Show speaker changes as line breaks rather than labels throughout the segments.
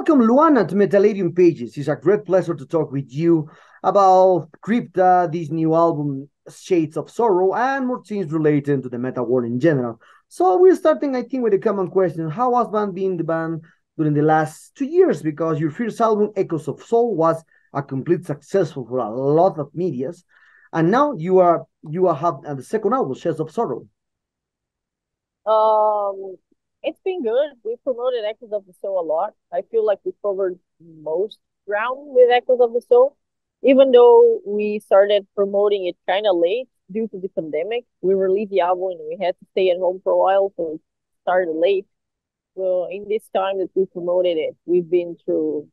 Welcome, Luana, to Metallarium Pages. It's a great pleasure to talk with you about Crypta, this new album, Shades of Sorrow, and more things related to the metal world in general. So we're starting, I think, with a common question. How has band been the band during the last 2 years? Because your first album, Echoes of Soul, was a complete successful for a lot of medias. And now you are have the second album, Shades of Sorrow.
Um, it's been good. We promoted Echoes of the Soul a lot. I feel like we covered most ground with Echoes of the Soul, even though we started promoting it kind of late due to the pandemic. We released the album and we had to stay at home for a while, so it started late. Well, in this time that we promoted it, we've been through,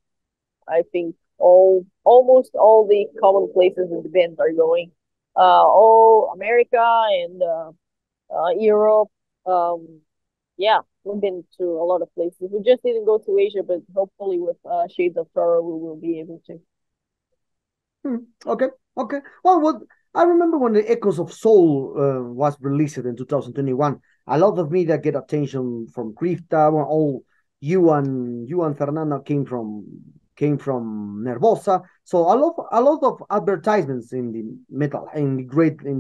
I think, almost all the common places that the band are going. All America and Europe. Um, yeah, we've been to a lot of places. We just didn't go to Asia, but hopefully with Shades of Sorrow, we will be able to.
Hmm, okay, okay. Well, what I remember when the Echoes of Soul was released in 2021, a lot of media get attention from Crypta. Well, all you and Fernanda came from Nervosa. So a lot of advertisements in the metal in the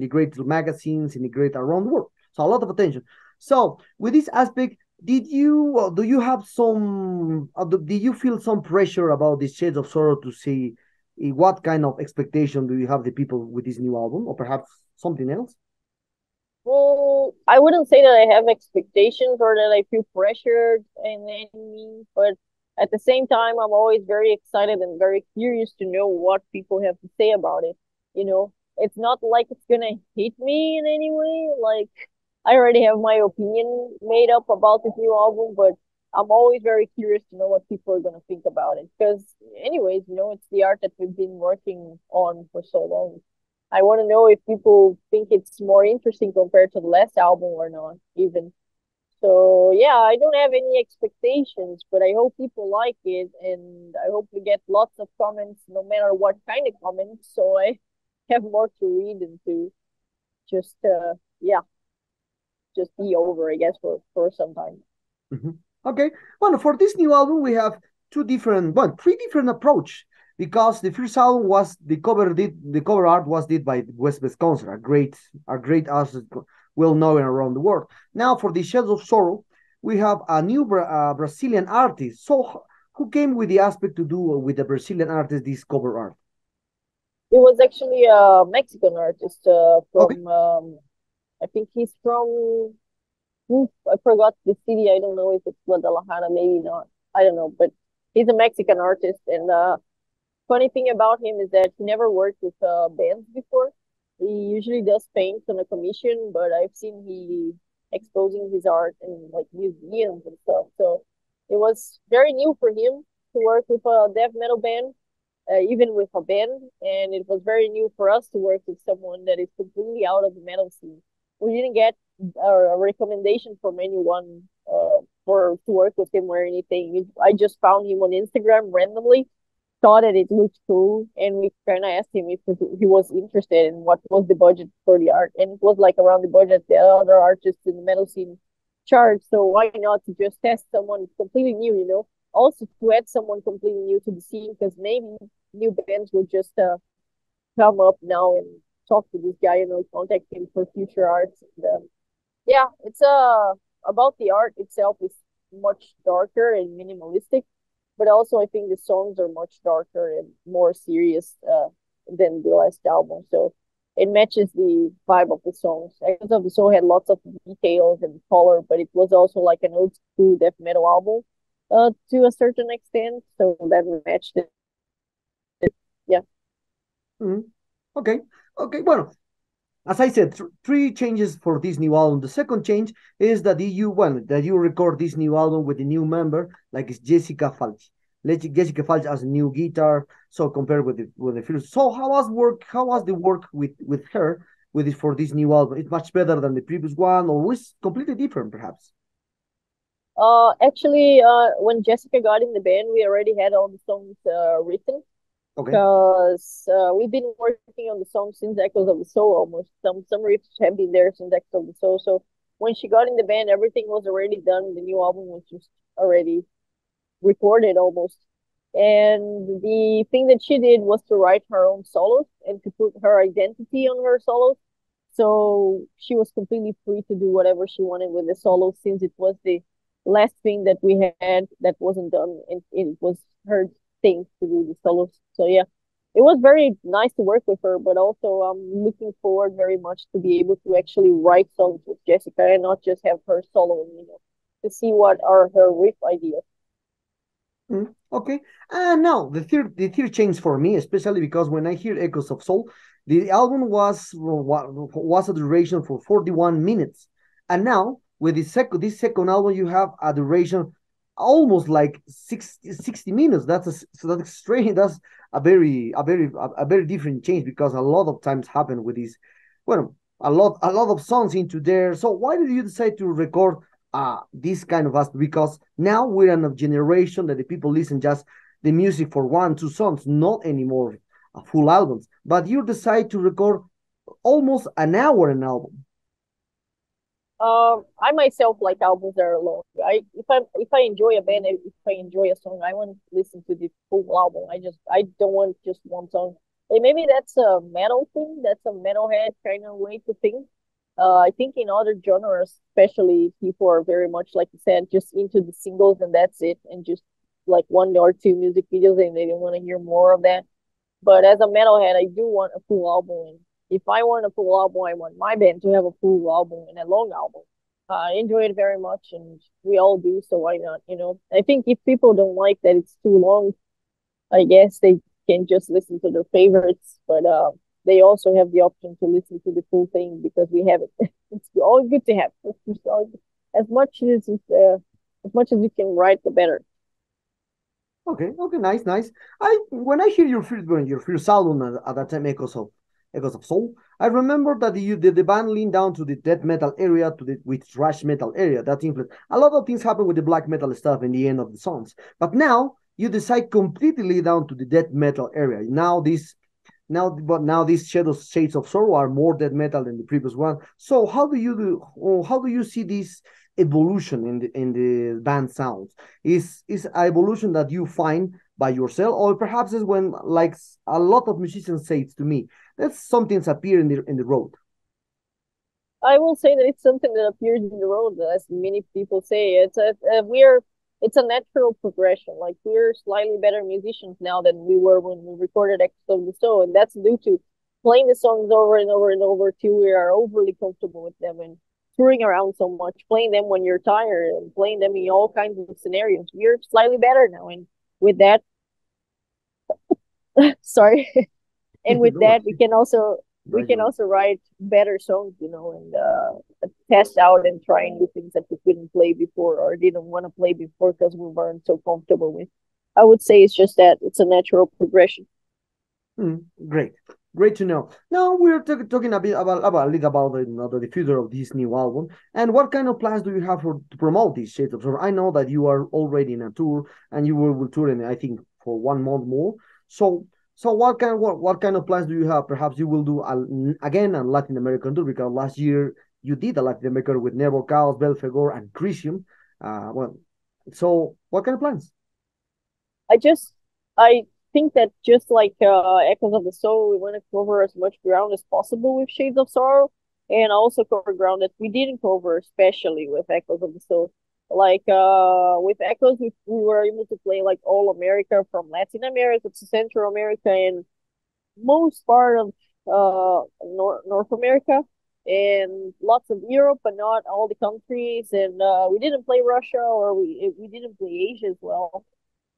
great magazines in the great around the world. So a lot of attention. So with this aspect, did you do you have some did you feel some pressure about the Shades of Sorrow to see what kind of expectation do you have the people with this new album, or perhaps something else?
Well, I wouldn't say that I have expectations or that I feel pressured in any means, but at the same time, I'm always very excited and very curious to know what people have to say about it. It's not like it's gonna hit me in any way. Like, I already have my opinion made up about this new album, but I'm always very curious to know what people are gonna think about it. Because, anyways, it's the art that we've been working on for so long. I want to know if people think it's more interesting compared to the last album or not, even. So, yeah, I don't have any expectations, but I hope people like it, and I hope we get lots of comments, no matter what kind of comments, so I have more to read and to just, yeah, just be over, I guess, for some time.
Mhm. Okay. Well, for this new album, we have three different approach because the first album was the cover art was did by Wes Wisconsin, a great artist, well known around the world. Now for the Shades of Sorrow, we have a new Brazilian artist. So who came with the aspect to do with the Brazilian artist this cover art?
It was actually a Mexican artist
Okay.
from, I think he's from, I forgot the city. I don't know if it's Guadalajara, maybe not. I don't know, but he's a Mexican artist, and funny thing about him is that he never worked with bands before. He usually does paint on a commission, but I've seen he exposing his art in like museums and stuff. So it was very new for him to work with a death metal band, even with a band, and it was very new for us to work with someone that is completely out of the metal scene. We didn't get a recommendation from anyone for to work with him or anything. I just found him on Instagram randomly, thought that it looked cool, and we kind of asked him if he was interested and what was the budget for the art, and it was like around the budget the other artists in the metal scene charge. So why not to just test someone completely new, Also to add someone completely new to the scene, because maybe new bands will just come up now and talk to this guy, contact him for future arts. And, yeah, it's about the art itself is much darker and minimalistic, but also I think the songs are much darker and more serious than the last album. So it matches the vibe of the songs. Echoes of the Soul had lots of details and color, but it was also like an old school death metal album to a certain extent. So that matched it. Yeah.
Mhm. Okay. Okay. Well, as I said, three changes for this new album. The second change is that you record this new album with a new member, like it's Jessica Falch. Jessica Falch as a new guitar. So compared with the first. So how was the work with her with it for this new album? It's much better than the previous one, or was completely different, perhaps.
Actually, when Jessica got in the band, we already had all the songs written,
Okay.
because we've been working on the song since Echoes of the Soul almost. Some riffs have been there since Echoes of the Soul. So when she got in the band, everything was already done. The new album was just already recorded almost. And the thing that she did was to write her own solos and to put her identity on her solos. So she was completely free to do whatever she wanted with the solos, since it was the last thing that we had that wasn't done, and it was her thing to do the solos. So yeah, it was very nice to work with her, but also I'm looking forward very much to be able to actually write songs with Jessica and not just have her solo, to see what are her riff ideas.
Okay. And now the third change for me, especially because when I hear Echoes of Soul, the album was a duration for 41 minutes. And now with this second album, you have a duration almost like 60 minutes. So that's strange. That's a very different change, because a lot of times happen with these, well, a lot of songs into there. So why did you decide to record this kind of aspect? Because now we're in a generation that the people listen just the music for one, two songs, not anymore full albums. But you decide to record almost an hour an album.
I myself like albums that are long. If I enjoy a band, if I enjoy a song, I want to listen to the full album. I don't want just one song. And maybe that's a metal thing. That's a metalhead kind of way to think. I think in other genres, especially, people are very much, like you said, just into the singles and that's it, and just like one or two music videos, and they don't want to hear more of that. But as a metalhead, I do want a full album. And if I want a full album, I want my band to have a full album and a long album. I enjoy it very much, and we all do. So why not? I think if people don't like that it's too long, I guess they can just listen to their favorites. But they also have the option to listen to the full thing because we have it. It's always good to have. As much as you can write, the better.
Okay, okay, nice, nice. I When I hear your first album at that time, Echoes of Soul, I remember that the band leaned down to the death metal area to the with thrash metal area. That influence a lot of things happen with the black metal stuff in the end of the songs. But now you decide completely down to the death metal area. Now these shades of sorrow are more death metal than the previous one. So how do you see this evolution in the band sounds? Is an evolution that you find by yourself, or perhaps is when, like, a lot of musicians say it to me, that something's appear in the road.
I will say that it's something that appears in the road, as many people say. It's a natural progression. Like, we're slightly better musicians now than we were when we recorded X of the Soul, and that's due to playing the songs over and over and over till we are overly comfortable with them, and touring around so much, playing them when you're tired and playing them in all kinds of scenarios. We're slightly better now, and with that, sorry, and with
No,
that we can also write better songs, and test out and try new things that we couldn't play before or didn't want to play before because we weren't so comfortable with. I would say it's just that it's a natural progression.
great, great to know. Now we're talking a little about the future of this new album, and what kind of plans do you have to promote these shades of Sorrow? I know that you are already in a tour, and you will tour in, I think, for 1 month more. So so what kind of plans do you have? Perhaps you will do again a Latin American tour, because last year you did a Latin American with Nervo Chaos, Belfegor, and Crisium. Well, so what kind of plans?
I just i think that, just like Echoes of the Soul, we want to cover as much ground as possible with Shades of Sorrow, and also cover ground that we didn't cover, especially with Echoes of the Soul. Like, with Echoes, we were able to play like all America, from Latin America to Central America and most part of North America, and lots of Europe, but not all the countries. And we didn't play Russia, or we didn't play Asia as well.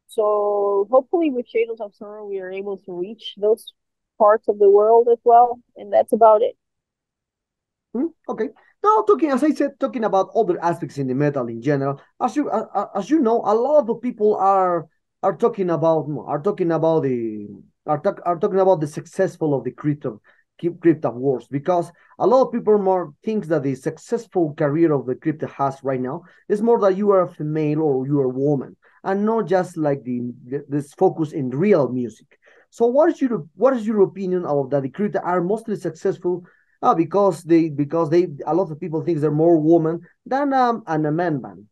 So hopefully, with Shadows of Sorrow, we are able to reach those parts of the world as well. And that's about it.
Okay. Now, as I said, talking about other aspects in the metal in general, as you know, a lot of the people are talking about the successful of the Crypta wars, because a lot of people more thinks that the successful career of the Crypta has right now is more that you are a female or you are a woman, and not just like this focus in real music. So what is your opinion of that the Crypta are mostly successful, because they a lot of people think they're more woman than a man band.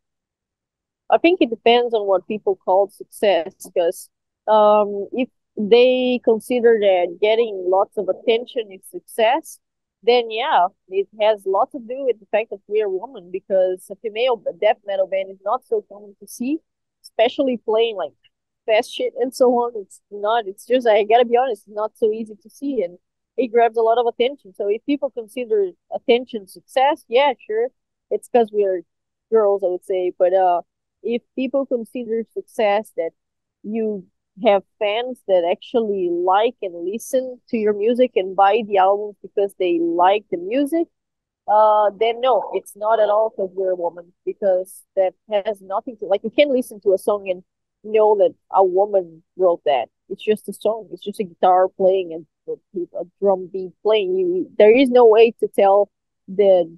I think it depends on what people call success, because if they consider that getting lots of attention is success, then yeah, it has lots to do with the fact that we're women, because a female death metal band is not so common to see, especially playing like fast shit and so on. It's not, it's just, I gotta be honest, it's not so easy to see, and it grabs a lot of attention. So if people consider attention success, yeah, sure, it's because we're girls, I would say. But if people consider success that you have fans that actually like and listen to your music and buy the albums because they like the music, then no, it's not at all because we're a woman, because that has nothing to, like, you can listen to a song and know that a woman wrote that. It's just a song. It's just a guitar playing and a drum beat playing. There is no way to tell the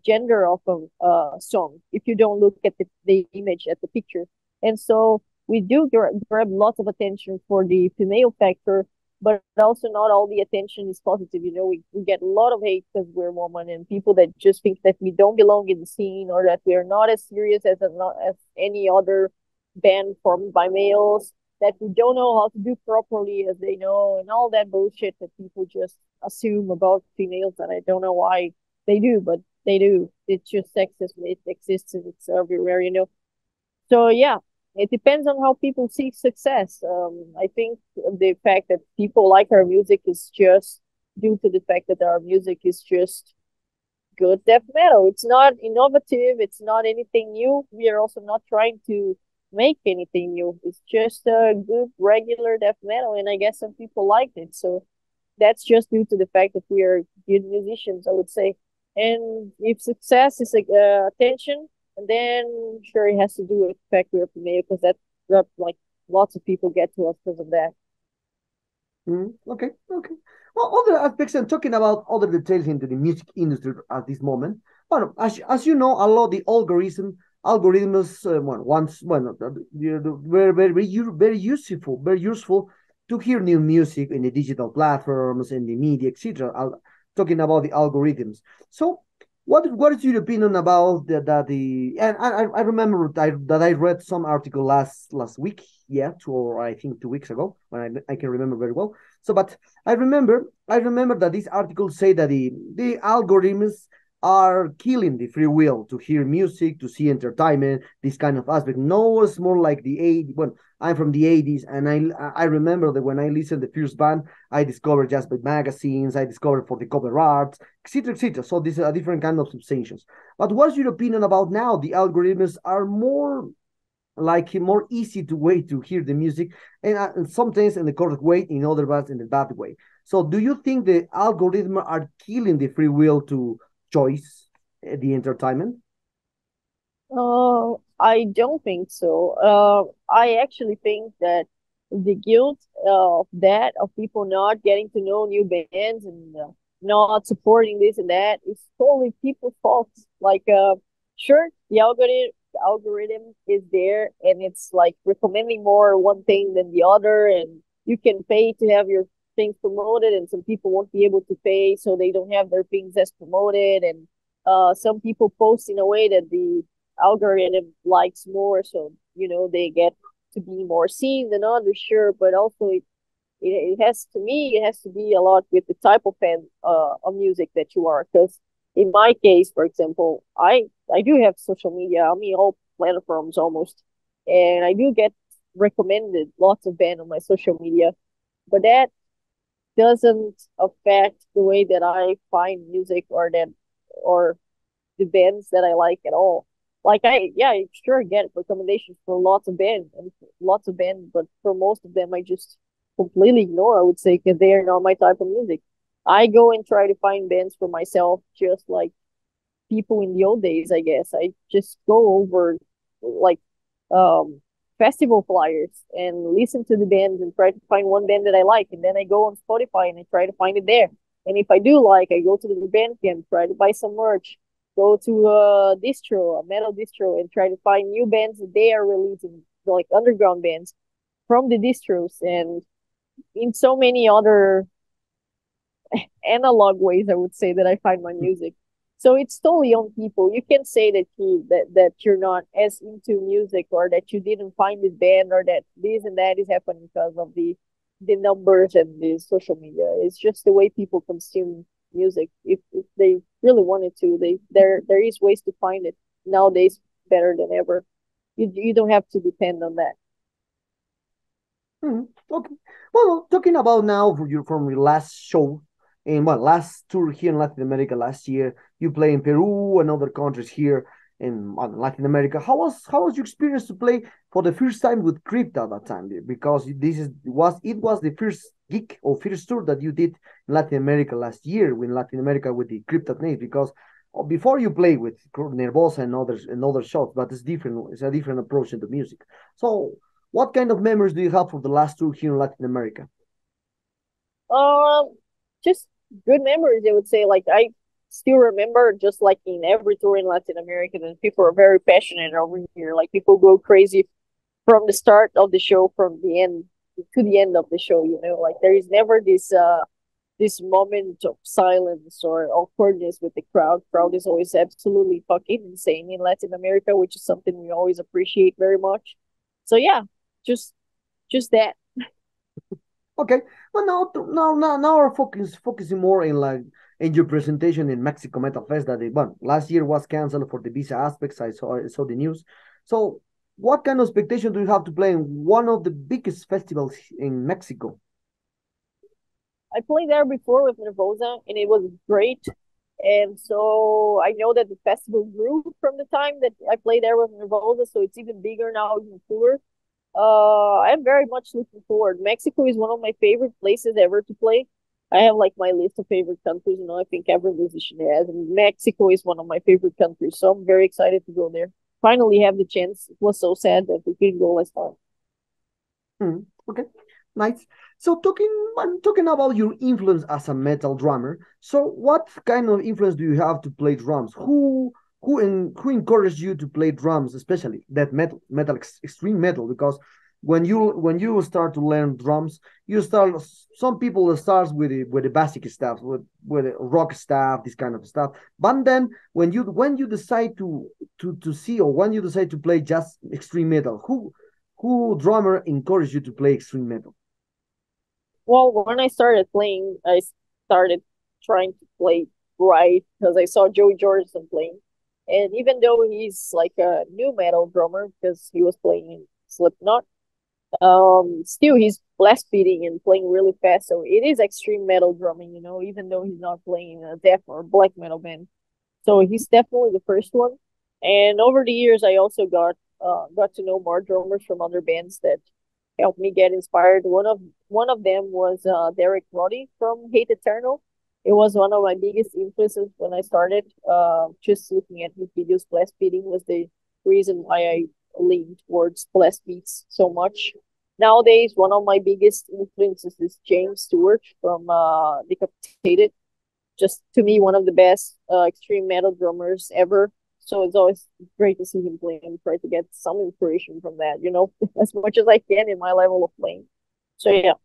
gender of a song if you don't look at the image, at the picture. And so we do grab lots of attention for the female factor, but also not all the attention is positive. You know, we get a lot of hate because we're women, and people that just think that we don't belong in the scene, or that we are not as serious as any other band formed by males, that we don't know how to do properly as they know, and all that bullshit that people just assume about females. And I don't know why they do, but they do. It's just sexism. It exists and it's everywhere, you know. So yeah, it depends on how people see success. I think the fact that people like our music is just due to the fact that our music is just good death metal. It's not innovative. It's not anything new. We are also not trying to make anything new. It's just a good regular death metal, and I guess some people liked it. So that's just due to the fact that we are good musicians, I would say. And if success is like attention, and then sure it has to do with the fact we're female, because that like lots of people get to us because of that.
Okay, okay. Well, other aspects, and talking about other details into the music industry at this moment. Well, as you know, a lot of the algorithms, well, once, well, were very useful to hear new music in the digital platforms and the media, etc. Talking about the algorithms. So, what is your opinion about the and I remember that I read some article last week, yeah, 2 weeks ago, when I can remember very well. So, but I remember that these articles say that the algorithms are killing the free will to hear music, to see entertainment, this kind of aspect. No, it's more like the 80s. Well, I'm from the 80s, and I remember that when I listened to the first band, I discovered just by magazines, I discovered for the cover art, etc., etc. So these are different kind of sensations. But what's your opinion about now? The algorithms are more like more easy to way to hear the music, and sometimes in the correct way, in other words in the bad way. So do you think the algorithm are killing the free will to choice the entertainment?
I don't think so. I actually think that the guilt of that, of people not getting to know new bands and not supporting this and that, is totally people's fault. Like, sure, the algorithm is there, and it's like recommending more one thing than the other, and you can pay to have your things promoted, and some people won't be able to pay, so they don't have their things as promoted, and some people post in a way that the algorithm likes more, so you know they get to be more seen than others, sure. But also it has, to me, it has to be a lot with the type of fan of music that you are, because in my case, for example, I do have social media. I mean, all platforms almost, and I do get recommended lots of bands on my social media, but that doesn't affect the way that I find music, or the bands that I like at all. Like, yeah, I sure get recommendations for lots of bands, but for most of them, I just completely ignore, I would say, because they are not my type of music. I go and try to find bands for myself, just like people in the old days, I guess. I just go over like um festival flyers and listen to the bands and try to find one band that I like, and then I go on Spotify and I try to find it there. And if I do like, I go to the band camp, try to buy some merch, go to a metal distro, and try to find new bands that they are releasing, like underground bands from the distros, and in so many other analog ways, I would say, that I find my music. So it's totally on people. You can say that that you're not as into music, or that you didn't find this band, or that this and that is happening because of the numbers and the social media. It's just the way people consume music. If they really wanted to, there is ways to find it nowadays better than ever. You don't have to depend on that.
Okay. Well, talking about now from your last show and last tour here in Latin America last year, you play in Peru and other countries here in Latin America. How was your experience to play for the first time with Crypta at that time? Because it was the first gig or first tour that you did in Latin America last year in Latin America with the Crypta name. Because before you play with Nervosa and other shows, but it's different. It's a different approach into music. So what kind of memories do you have for the last tour here in Latin America?
Um, just good memories, I would say. Like I still remember, just like in every tour in Latin America, that people are very passionate over here. Like people go crazy from the start of the show, from the end to the end of the show. Like there is never this moment of silence or awkwardness with the crowd. Crowd is always absolutely fucking insane in Latin America, which is something we always appreciate very much. So yeah, just just that.
Okay, well now our focusing more in in your presentation in Mexico Metal Fest that last year was canceled for the visa aspects. I saw the news. So what kind of expectation do you have to play in one of the biggest festivals in Mexico?
I played there before with Nervosa, and it was great. And so I know that the festival grew from the time that I played there with Nervosa, so it's even bigger now, even cooler. I'm very much looking forward. Mexico is one of my favorite places ever to play. I have like my list of favorite countries, I think every musician has, and Mexico is one of my favorite countries. So I'm very excited to go there. Finally have the chance. It was so sad that we couldn't go last time.
Okay, nice. So I'm talking about your influence as a metal drummer. So what kind of influence do you have to play drums? Who encouraged you to play drums, especially that extreme metal? Because when you start to learn drums, you start some people starts with the basic stuff, with the rock stuff, this kind of stuff. But then when you decide to see, or when you decide to play just extreme metal, who drummer encouraged you to play extreme metal?
Well, when I started playing, I started trying to play right because I saw Joey Jordison playing. And even though he's like a new metal drummer because he was playing in Slipknot, still he's blast beating and playing really fast. So it is extreme metal drumming, even though he's not playing in a death or black metal band. So he's definitely the first one. And over the years, I also got to know more drummers from other bands that helped me get inspired. One of them was Derek Roddy from Hate Eternal. It was one of my biggest influences when I started. Just looking at his videos, blast beating was the reason why I leaned towards blast beats so much. Nowadays, one of my biggest influences is James Stewart from Decapitated. Just to me, one of the best extreme metal drummers ever. So it's always great to see him play and try to get some inspiration from that, as much as I can in my level of playing. So yeah.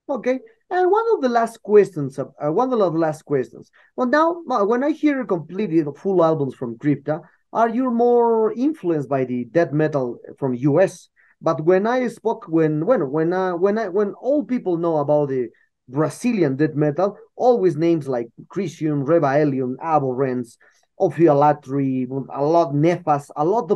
Okay. And one of the last questions. Well, now, when I hear completely the full albums from Crypta, are you more influenced by the death metal from US? But when I spoke, when all people know about the Brazilian death metal, always names like Crisium, Rebellion, Abhorrence, Ophiolatry, a lot Nefas, a lot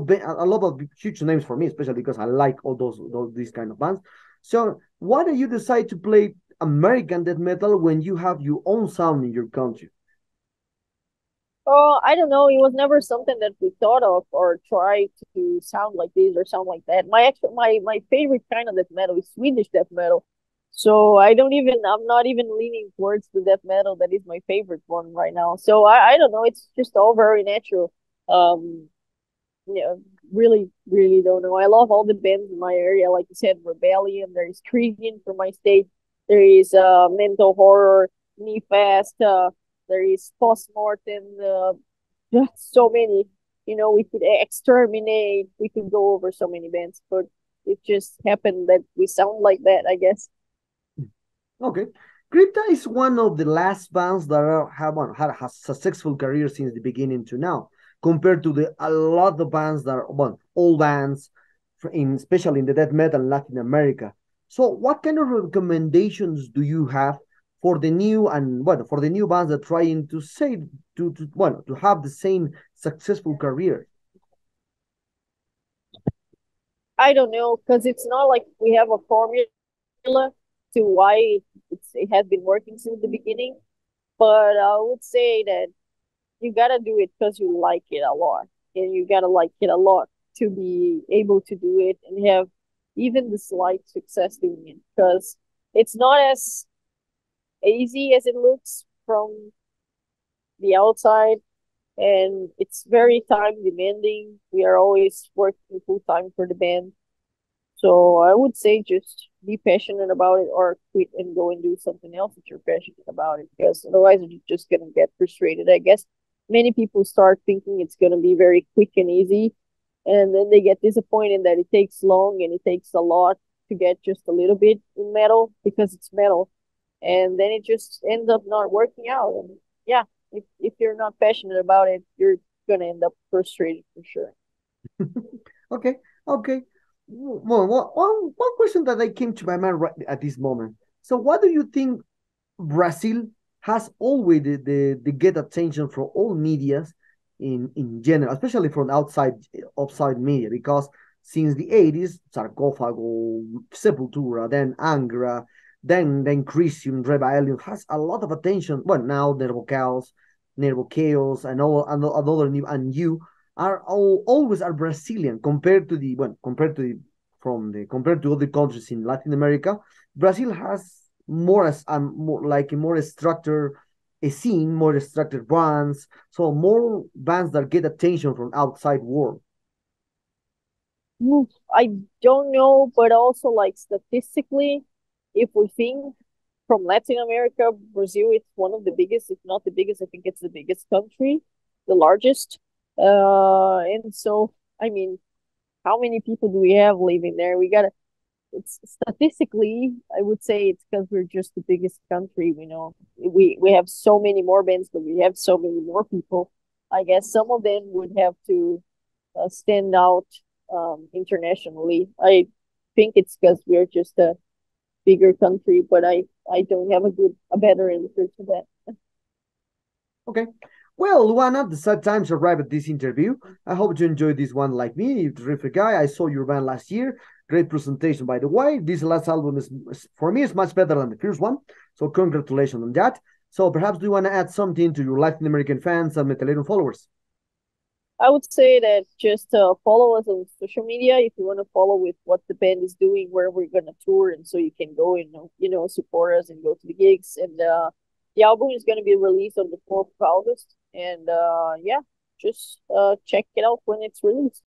of huge names for me, especially because I like all these kind of bands. So why do you decide to play American death metal when you have your own sound in your country?
Oh, I don't know. It was never something that we thought of or tried to sound like this or sound like that. My favorite kind of death metal is Swedish death metal. So I'm not even leaning towards the death metal that is my favorite one right now. So I don't know. It's just all very natural. Um, yeah, really, really don't know. I love all the bands in my area. Like you said, Rebellion. There is Treason from my state. There is Mental Horror, Nefast. There is Postmortem. Just so many. We could exterminate. We could go over so many bands, but it just happened that we sound like that, I guess.
Okay. Crypta is one of the last bands that have had a successful career since the beginning to now, compared to the a lot of bands that are old bands, especially in the death metal in Latin America. So, what kind of recommendations do you have for the new and for the new bands that are trying to say to have the same successful career?
I don't know, because it's not like we have a formula to why it has been working since the beginning. But I would say that you gotta do it because you like it a lot, and you gotta like it a lot to be able to do it and have even the slight success doing it. Because it's not as easy as it looks from the outside, and it's very time demanding. We are always working full time for the band. So I would say just be passionate about it or quit and go and do something else if you're passionate about it, because otherwise you're just gonna get frustrated. I guess many people start thinking it's gonna be very quick and easy, and then they get disappointed that it takes long and it takes a lot to get just a little bit in metal because it's metal, and then it just ends up not working out. And yeah, if you're not passionate about it, you're gonna end up frustrated for sure.
Okay, okay. Well, one question that I came to my mind right at this moment. So, what do you think Brazil has always the get attention from all medias in general, especially from outside media, because since the 80s, Sarcófago, Sepultura, then Angra, then Crisium, Rebellion has a lot of attention. Well, now Nervo Chaos, and all another new and you are always are Brazilian compared to compared to other countries in Latin America. Brazil has more as more like a more structured a scene, more structured bands, so more bands that get attention from outside world.
I don't know, but also like statistically, if we think from Latin America, Brazil is one of the biggest, if not the biggest. I think it's the biggest country, the largest. And so I mean, how many people do we have living there? We gotta. It's statistically, I would say it's because we're just the biggest country. We know we have so many more bands, but we have so many more people. I guess some of them would have to stand out internationally. I think it's because we're just a bigger country, but I don't have a better answer to that.
Okay. Well, Luana, the sad times arrived at this interview. I hope you enjoyed this one like me. You're a terrific guy. I saw your band last year. Great presentation, by the way. This last album for me, is much better than the first one. So congratulations on that. So perhaps do you want to add something to your Latin American fans and Metalero followers?
I would say that just follow us on social media if you want to follow with what the band is doing, where we're gonna tour, and so you can go and support us and go to the gigs. And the album is gonna be released on the 4th of August, and yeah, just check it out when it's released.